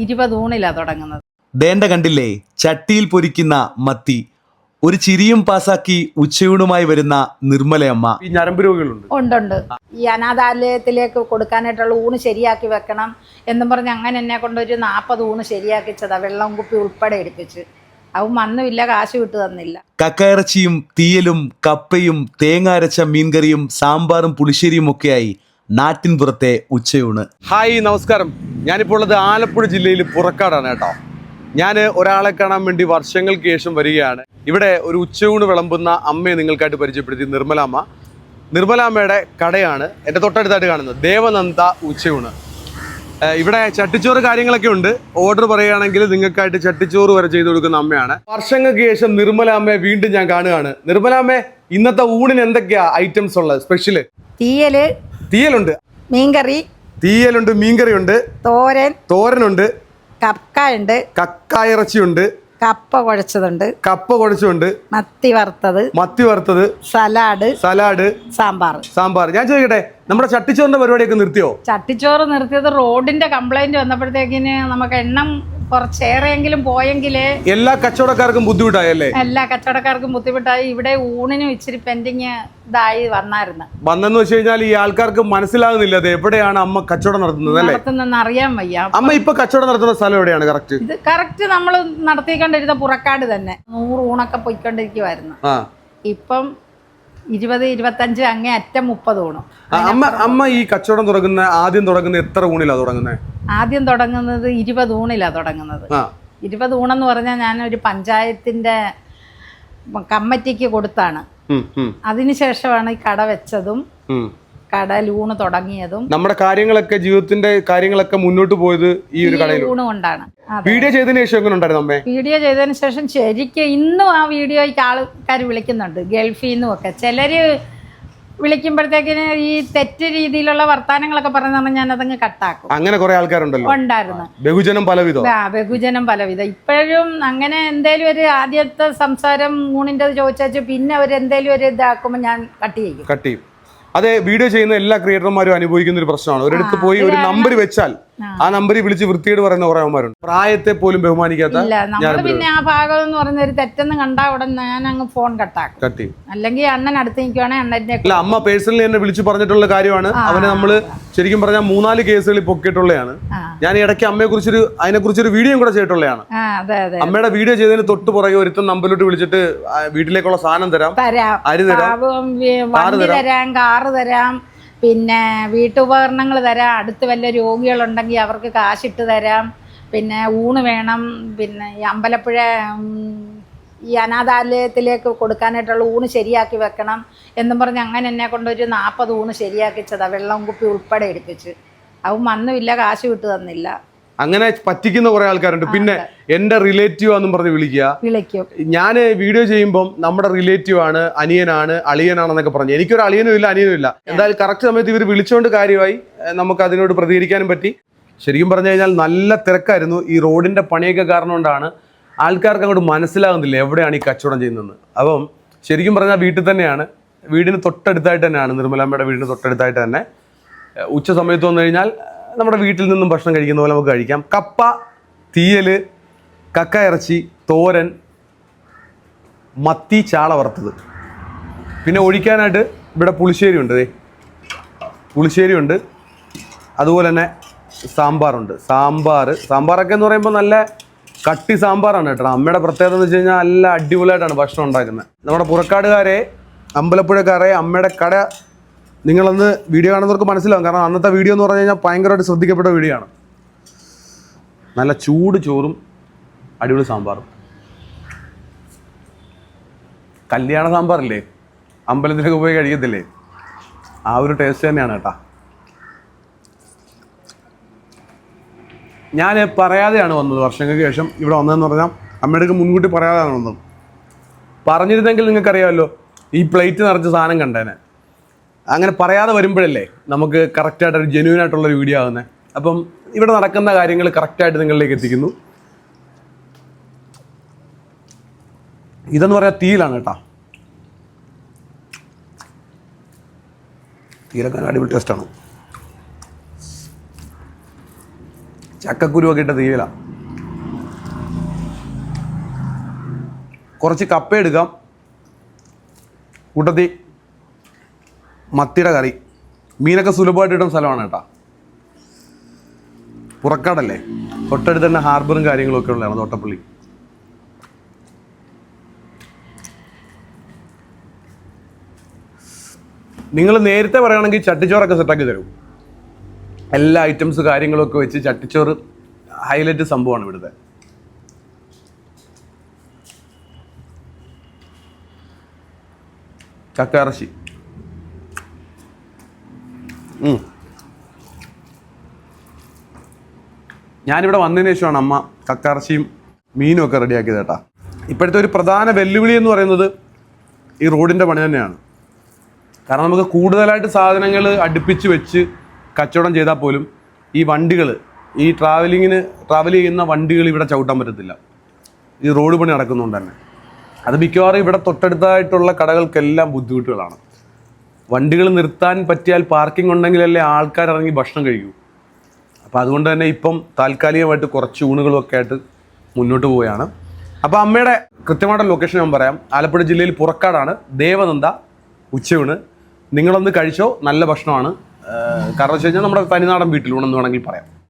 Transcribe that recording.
20 ഊണിലാണ് തുടങ്ങുന്നത്. ദേണ്ട കണ്ടില്ലേ, ചട്ടിയിൽ പൊരിക്കുന്ന മത്തി. ഒരു ചിരിയും പാസാക്കി ഉച്ചയൂണുമായി വരുന്ന നിർമ്മലയമ്മ. ഈ ഞരമ്പ് രോഗികളുണ്ട്. ഉണ്ട്. ഈ അനാഥാലയത്തിലേക്ക് കൊടുക്കാനായിട്ടുള്ള ഊണ് ശരിയാക്കി വെക്കണം എന്നും പറഞ്ഞ് അങ്ങനെ എന്നെ കൊണ്ടൊരു 40 ഊണ് ശരിയാക്കിച്ചതാ. വെള്ളം കുപ്പി ഉൾപ്പെടെ എടുപ്പിച്ച്. അവൻ വന്നുമില്ല, കാശ് വിട്ടു തന്നില്ല. കക്കയിറച്ചിയും തീയലും കപ്പയും തേങ്ങ അരച്ച മീൻകറിയും സാമ്പാറും പുളിശ്ശേരിയും ഒക്കെയായി നാട്ടിൻപുറത്തെ ഉച്ചയൂണ്. ഹായ്, നമസ്കാരം. ഞാനിപ്പോൾ ഉള്ളത് ആലപ്പുഴ ജില്ലയിൽ പുറക്കാടാണ് കേട്ടോ. ഞാൻ ഒരാളെ കാണാൻ വേണ്ടി വർഷങ്ങൾക്ക് ശേഷം വരികയാണ്. ഇവിടെ ഒരു ഉച്ചയൂണ് വിളമ്പുന്ന അമ്മയെ നിങ്ങൾക്കായിട്ട് പരിചയപ്പെടുത്തി. നിർമ്മലാമ്മയുടെ കടയാണ് എൻ്റെ തൊട്ടടുത്തായിട്ട് കാണുന്നത്, ദേവനന്ദ ഉച്ചയൂണ്. ഇവിടെ ചട്ടിച്ചോറ് കാര്യങ്ങളൊക്കെ ഉണ്ട്. ഓർഡർ പറയുകയാണെങ്കിൽ നിങ്ങൾക്കായിട്ട് ചട്ടിച്ചോറ് വരെ ചെയ്തു കൊടുക്കുന്ന അമ്മയാണ്. വർഷങ്ങൾക്ക് ശേഷം നിർമ്മലാമ്മയെ വീണ്ടും ഞാൻ കാണുകയാണ്. നിർമ്മലാമ്മേ, ഇന്നത്തെ ഊണിന് എന്തൊക്കെയാ ഐറ്റംസ് ഉള്ളത്? സ്പെഷ്യല് തീയലുണ്ട്, മീൻകറി, തീയലുണ്ട്, മീൻകറിയുണ്ട്, തോരനുണ്ട്, കക്കായിറച്ചിയുണ്ട്, കപ്പ കുഴച്ചതുണ്ട്, മത്തി വറുത്തത്, സലാഡ്, സാമ്പാർ. ഞാൻ ചോദിക്കട്ടെ, നമ്മുടെ ചട്ടിച്ചോറിന്റെ പരിപാടിയൊക്കെ നിർത്തിയോ? ചട്ടിച്ചോറ് നിർത്തിയത് റോഡിന്റെ കംപ്ലൈന്റ് വന്നപ്പോഴത്തേക്കിന് നമുക്ക് എണ്ണം കുറച്ചേറെയെങ്കിലും പോയെങ്കിലേ. എല്ലാ കച്ചവടക്കാർക്കും ബുദ്ധിമുട്ടായി. ഇവിടെ ഊണിനും ഇച്ചിരി പെൻഡിങ് ഇതായി വന്നെന്ന് വെച്ച് കഴിഞ്ഞാൽ ഈ ആൾക്കാർക്ക് മനസ്സിലാകുന്നില്ല അത് എവിടെയാണ് അമ്മ കച്ചവടം നടത്തുന്നത് അറിയാൻ വയ്യ. അമ്മ ഇപ്പൊ കച്ചവടം നടത്തുന്ന സ്ഥലം എവിടെയാണ്? കറക്റ്റ് നമ്മൾ നടത്തിക്കൊണ്ടിരുന്ന പുറക്കാട് തന്നെ 100 ഊണൊക്കെ പോയിക്കൊണ്ടിരിക്കുവായിരുന്നു. ഇപ്പം 20-25 അങ്ങേ അറ്റം 30 ഊണും. അമ്മ ഈ കച്ചവടം ആദ്യം തുടങ്ങുന്ന എത്ര ഊണിലാ തുടങ്ങുന്നത്? ആദ്യം തുടങ്ങുന്നത് 20 ഊണിലാണ് തുടങ്ങുന്നത്. 20 ഊണെന്ന് പറഞ്ഞാൽ ഞാനൊരു പഞ്ചായത്തിന്റെ കമ്മിറ്റിക്ക് കൊടുത്താണ്. അതിനുശേഷമാണ് ഈ കട വെച്ചതും കടലൂണ് തുടങ്ങിയതും. നമ്മുടെ ജീവിതത്തിന്റെ കാര്യങ്ങളൊക്കെ മുന്നോട്ട് പോയത് ഈ ഒരു കടയിൽ ഊണ് കൊണ്ടാണ്. വീഡിയോ ചെയ്തതിനു ശേഷം വീഡിയോ ചെയ്തതിനു ശേഷം ശരിക്കും ഇന്നും ആ വീഡിയോയ്ക്ക് ആൾക്കാർ വിളിക്കുന്നുണ്ട്, ഗൾഫിൽ നിന്നും ഒക്കെ. ചിലര് വിളിക്കുമ്പോഴത്തേക്കിന് ഈ തെറ്റ് രീതിയിലുള്ള വർത്താനങ്ങളൊക്കെ പറഞ്ഞാൽ ഞാൻ അതങ്ങ് കട്ടാക്കും. അങ്ങനെ കുറെ ആൾക്കാരുണ്ടല്ലോ, ഉണ്ടായിരുന്നു. ബഹുജനം പലവിധം. ഇപ്പോഴും അങ്ങനെ എന്തേലും ഒരു ആദ്യത്തെ സംസാരം ഊണിന്റെ ചോദിച്ചു പിന്നെ അവർ എന്തേലും ഒരു ഇതാക്കുമ്പോൾ ഞാൻ കട്ട് ചെയ്യും. അതെ, വീഡിയോ ചെയ്യുന്ന എല്ലാ ക്രിയേറ്റർമാരും അനുഭവിക്കുന്ന ഒരു പ്രശ്നമാണ്. ഒരിടത്ത് പോയി ഒരു നമ്പർ വെച്ചാൽ ആ നമ്പറിൽ വിളിച്ച് വൃത്തിയോട് പറയുന്ന കുറെ അവന്മാരുണ്ട്. പ്രായത്തെ പോലും ബഹുമാനിക്കാത്ത. പിന്നെ ആ ഭാഗം എന്ന് പറയുന്ന ഒരു തെറ്റെന്ന് കണ്ടാ ഉടനെ ഞാൻ അങ്ങ് ഫോൺ കട്ടാക്കും. അല്ലെങ്കിൽ അണ്ണൻ അടുത്ത് നിൽക്കുവാണെങ്കിൽ അമ്മ പേഴ്സണലി എന്നെ വിളിച്ച് പറഞ്ഞിട്ടുള്ള കാര്യമാണ്. അവനെ നമ്മള് ശരിക്കും പറഞ്ഞാൽ 3-4 കേസുകളിൽ പൊക്കിയിട്ടുള്ളതാണ്. ഞാൻ ഇടയ്ക്ക് അതിനെക്കുറിച്ചൊരു വീഡിയോ കൂടെ ചെയ്തിട്ടുള്ളതാണ്. അമ്മയുടെ വീഡിയോ ചെയ്തതിന് തൊട്ട് പുറകെ ഒരുത്തം നമ്പറിലോട്ട് വിളിച്ചിട്ട് വീട്ടിലേക്കുള്ള സാധനം തരാം, അരി തരാം, കാറ് തരാം, പിന്നെ വീട്ടുപകരണങ്ങൾ തരാം, അടുത്ത് വല്ല രോഗികളുണ്ടെങ്കിൽ അവർക്ക് കാശിട്ട് തരാം, പിന്നെ ഊണ് വേണം, പിന്നെ ഈ അമ്പലപ്പുഴ ഈ അനാഥാലയത്തിലേക്ക് കൊടുക്കാനായിട്ടുള്ള ഊണ് ശരിയാക്കി വെക്കണം എന്നും പറഞ്ഞ് അങ്ങനെ എന്നെ കൊണ്ടൊരു 40 ഊണ് ശരിയാക്കിച്ചതാ. വെള്ളം കുപ്പി ഉൾപ്പെടെ എടുപ്പിച്ച്. അവൻ വന്നുമില്ല, കാശ് വിട്ടു തന്നില്ല. അങ്ങനെ പറ്റിക്കുന്ന കുറെ ആൾക്കാരുണ്ട്. പിന്നെ എന്റെ റിലേറ്റീവ് ആണെന്നും പറഞ്ഞ് വിളിക്കും. ഞാൻ വീഡിയോ ചെയ്യുമ്പോൾ നമ്മുടെ റിലേറ്റീവ് ആണ്, അനിയനാണ്, അളിയനാണെന്നൊക്കെ പറഞ്ഞു. എനിക്കൊരു അളിയനും ഇല്ല, അനിയനും ഇല്ല. എന്തായാലും കറക്റ്റ് സമയത്ത് ഇവർ വിളിച്ചുകൊണ്ട് കാര്യമായി നമുക്ക് അതിനോട് പ്രതികരിക്കാനും പറ്റി. ശരിക്കും പറഞ്ഞു കഴിഞ്ഞാൽ നല്ല തിരക്കായിരുന്നു. ഈ റോഡിന്റെ പണിയൊക്കെ കാരണം കൊണ്ടാണ് ആൾക്കാർക്ക് അങ്ങോട്ട് മനസ്സിലാകുന്നില്ല എവിടെയാണ് ഈ കച്ചവടം ചെയ്യുന്നതെന്ന്. അപ്പം ശരിക്കും പറഞ്ഞാൽ വീട്ടിൽ തന്നെയാണ്, വീടിന് തൊട്ടടുത്തായിട്ട് തന്നെയാണ്, നിർമ്മലാമ്മയുടെ വീടിന് തൊട്ടടുത്തായിട്ട് തന്നെ. ഉച്ച സമയത്ത് വന്നു കഴിഞ്ഞാൽ നമ്മുടെ വീട്ടിൽ നിന്നും ഭക്ഷണം കഴിക്കുന്ന പോലെ നമുക്ക് കഴിക്കാം. കപ്പ, തീയല്, കക്കയിറച്ചി, തോരൻ, മത്തി, ചാള വറുത്തത്. പിന്നെ ഒഴിക്കാനായിട്ട് ഇവിടെ പുളിശ്ശേരി ഉണ്ട്. അതുപോലെ തന്നെ സാമ്പാറുണ്ട്. സാമ്പാറൊക്കെ എന്ന് പറയുമ്പോൾ നല്ല കട്ടി സാമ്പാറാണ് കേട്ടോ. അമ്മയുടെ പ്രത്യേകത എന്ന് വെച്ച് കഴിഞ്ഞാൽ നല്ല അടിപൊളിയായിട്ടാണ് ഭക്ഷണം ഉണ്ടാക്കുന്നത്. നമ്മുടെ പുറക്കാടുകാരെ, അമ്പലപ്പുഴക്കാരെ, അമ്മയുടെ കട നിങ്ങളൊന്ന് വീഡിയോ കാണുന്നവർക്ക് മനസ്സിലാവും. കാരണം അന്നത്തെ വീഡിയോ എന്ന് പറഞ്ഞു കഴിഞ്ഞാൽ ഭയങ്കരമായിട്ട് ശ്രദ്ധിക്കപ്പെട്ട വീഡിയോ ആണ്. നല്ല ചൂട് ചോറും അടിപൊളി സാമ്പാറും. കല്യാണ സാമ്പാറില്ലേ, അമ്പലത്തിലൊക്കെ പോയി കഴിക്കത്തില്ലേ, ആ ഒരു ടേസ്റ്റ് തന്നെയാണ് കേട്ടോ. ഞാൻ പറയാതെയാണ് വന്നത്. വർഷങ്ങൾക്ക് ശേഷം ഇവിടെ വന്നതെന്ന് പറഞ്ഞാൽ അമ്മയുടെ മുൻകൂട്ടി പറയാതെയാണ് വന്നത്. പറഞ്ഞിരുന്നെങ്കിൽ നിങ്ങൾക്കറിയാമല്ലോ ഈ പ്ലേറ്റ് നിറച്ച് സാധനം കണ്ടേനെ. അങ്ങനെ പറയാതെ വരുമ്പോഴല്ലേ നമുക്ക് കറക്റ്റായിട്ടൊരു ജെന്യൂൻ ആയിട്ടുള്ളൊരു വീഡിയോ ആകുന്നത്. അപ്പം ഇവിടെ നടക്കുന്ന കാര്യങ്ങൾ കറക്റ്റായിട്ട് നിങ്ങളിലേക്ക് എത്തിക്കുന്നു. ഇതെന്ന് പറയാൻ തീയിലാണ് കേട്ടോ. തീയിലൊക്കെ അടിപൊളി ടേസ്റ്റാണ്. ചക്കക്കുരുവൊക്കെ ഇട്ട തീയല. കുറച്ച് കപ്പ എടുക്കാം, കൂട്ടത്തിൽ മത്തിയുടെ കറി. മീനൊക്കെ സുലഭമായിട്ട് കിട്ടുന്ന സ്ഥലമാണ് കേട്ടോ. പുറക്കാടല്ലേ, തൊട്ടടുത്ത് തന്നെ ഹാർബറും കാര്യങ്ങളൊക്കെ ഉള്ളതാണ് തോട്ടപ്പള്ളി. നിങ്ങൾ നേരത്തെ പറയുകയാണെങ്കിൽ ചട്ടിച്ചോറൊക്കെ സെറ്റാക്കി തരും. എല്ലാ ഐറ്റംസ് കാര്യങ്ങളൊക്കെ വെച്ച് ചട്ടിച്ചോറ് ഹൈലൈറ്റ് സംഭവമാണ് ഇവിടുത്തെ. ചക്കയിറച്ചി ഞാനിവിടെ വന്നതിന് ശേഷമാണ് അമ്മ കക്കയിറച്ചിയും മീനും ഒക്കെ റെഡിയാക്കിയത് കേട്ടാ. ഇപ്പോഴത്തെ ഒരു പ്രധാന വെല്ലുവിളി എന്ന് പറയുന്നത് ഈ റോഡിൻ്റെ പണി തന്നെയാണ്. കാരണം നമുക്ക് കൂടുതലായിട്ട് സാധനങ്ങൾ അടുപ്പിച്ച് വെച്ച് കച്ചവടം ചെയ്താൽ പോലും ഈ വണ്ടികൾ, ഈ ട്രാവൽ ചെയ്യുന്ന വണ്ടികൾ ഇവിടെ ചവിട്ടാൻ പറ്റത്തില്ല, ഈ റോഡ് പണി നടക്കുന്നതുകൊണ്ട് തന്നെ. അത് മിക്കവാറും ഇവിടെ തൊട്ടടുത്തായിട്ടുള്ള കടകൾക്കെല്ലാം ബുദ്ധിമുട്ടുകളാണ്. വണ്ടികൾ നിർത്താൻ പറ്റിയാൽ പാർക്കിംഗ് ഉണ്ടെങ്കിലല്ലേ ആൾക്കാർ ഇറങ്ങി ഭക്ഷണം കഴിക്കൂ. അപ്പോൾ അതുകൊണ്ട് തന്നെ ഇപ്പം താൽക്കാലികമായിട്ട് കുറച്ച് ഊണുകളൊക്കെ ആയിട്ട് മുന്നോട്ട് പോവുകയാണ്. അപ്പോൾ അമ്മയുടെ കൃത്യമായിട്ടുള്ള ലൊക്കേഷൻ ഞാൻ പറയാം. ആലപ്പുഴ ജില്ലയിൽ പുറക്കാടാണ്, ദേവനന്ദ ഉച്ചയൂണ്. നിങ്ങളൊന്ന് കഴിച്ചോ, നല്ല ഭക്ഷണമാണ്. കാരണം വെച്ച് കഴിഞ്ഞാൽ നമ്മുടെ തനിനാടൻ വീട്ടിലൂണെന്ന് വേണമെങ്കിൽ പറയാം.